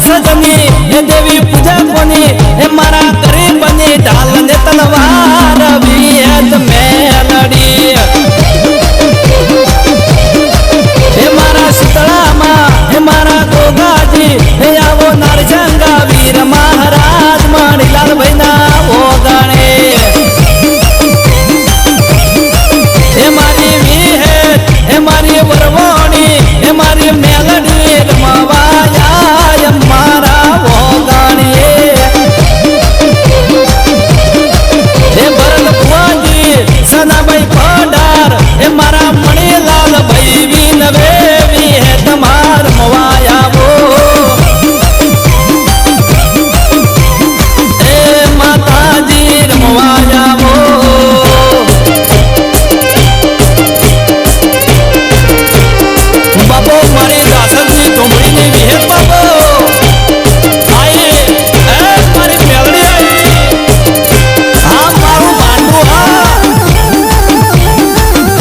સજની એ દેવી પૂજા કોની એ મારા ગરીબની ઢાલ ને તલવાર વિયત મેલડી એ મારા શીતળામાં એ મારા ગોગાજી એ આવો નારજંગા વીર મહારાજ મણીલાલ ભાઈના ઓગણે એ મારી વિહેત એ મારી વરવણી એ મારી મેલડી રમવાયા મારા ઓગણે એ ભરત ભુવાજી સનાભાઈ પડાર એ મારા મણીલાલ ભાઈ વિનવે વિહેત માર મવાયાવો એ માતાજી રમવાયાવો બાપો મારી દાસરની ધૂમડીની વિહેત બાપો આઈ એ મારી મેલડી આઈ હા મારું ભાંડું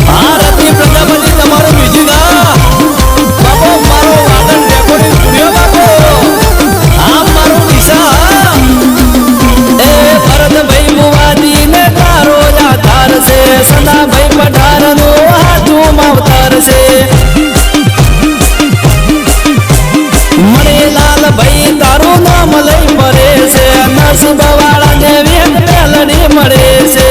હા રત્ની પ્રજાપતિ તમારું મ્યુઝિક બાપો મારો વાદન રેકોર્ડિંગ સ્ટુડિયો બાપો હા મારું દિશા એ ભરતભાઈ મુવાજી ને તારો આધાર છે સદાભાઈ પઢારનો હાથું માવતર છે મણીલાલ ભાઈ તારું નામ લઈ મરે છે નરસિંહવાળા ને વેદ મેલડી મળે છે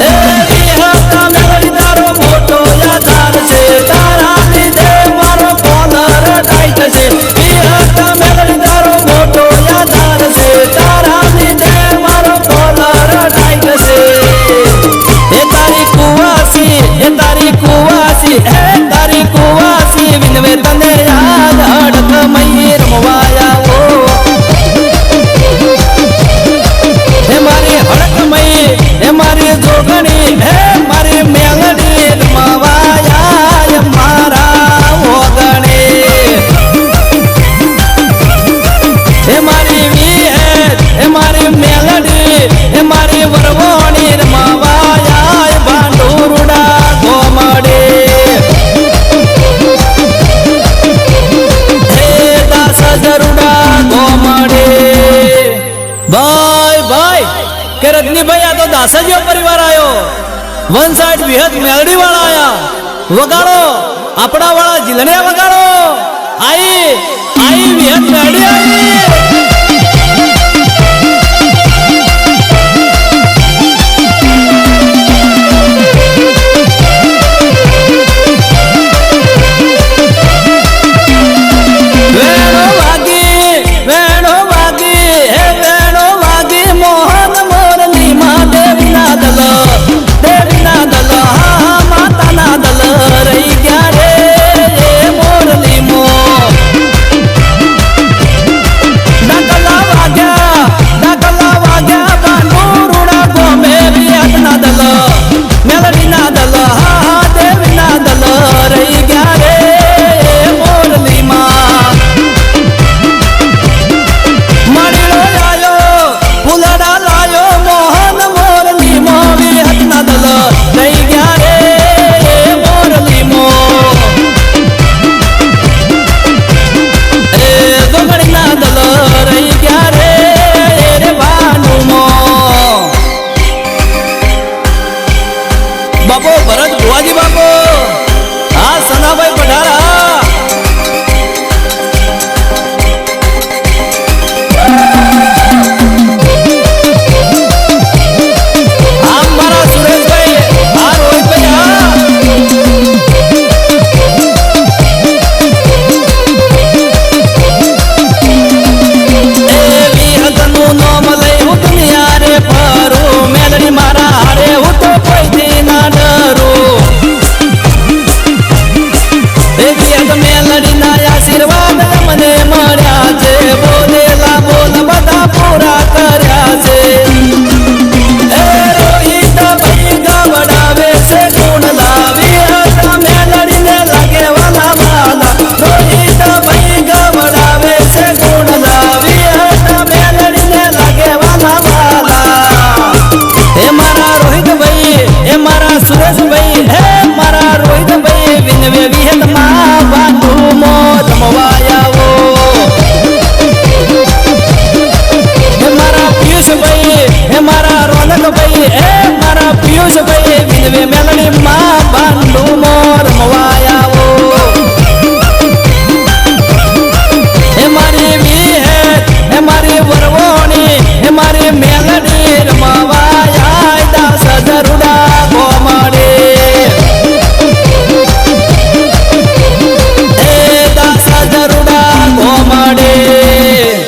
એ વિહતા મેલડી તારો મોટો આધાર છે તારા લીધે મારો કોલર ટાઈટ છે વિહતા મેલડી તારો મોટો આધાર છે તારા લીધે મારો કોલર ટાઈટ છે એ તારી કુવાસી એ તારી કુવાસી એ તારી કુવાસી વિનવે તને યાદ હડક મયી રમવાયાઓ એ મારી હડક મયી એ મારી જોગણી એ મારી મેલડી રમવાયા મારા ઓગણે એ મારી વિહેત એ મારી મેલડી એ મારી વરવણી રમવાયા ભાંડુરડા ગોમડે હે દાસ જરુડા ગોમડે ભાઈ ભાઈ કે રજનીભાઈ આ તો દાસજીઓ પરિવાર આયો વન સાઈડ વિહત મેલડી વાળા આયા વગાડો આપણા વાળા જીલણિયા વગાડો આઈ આઈ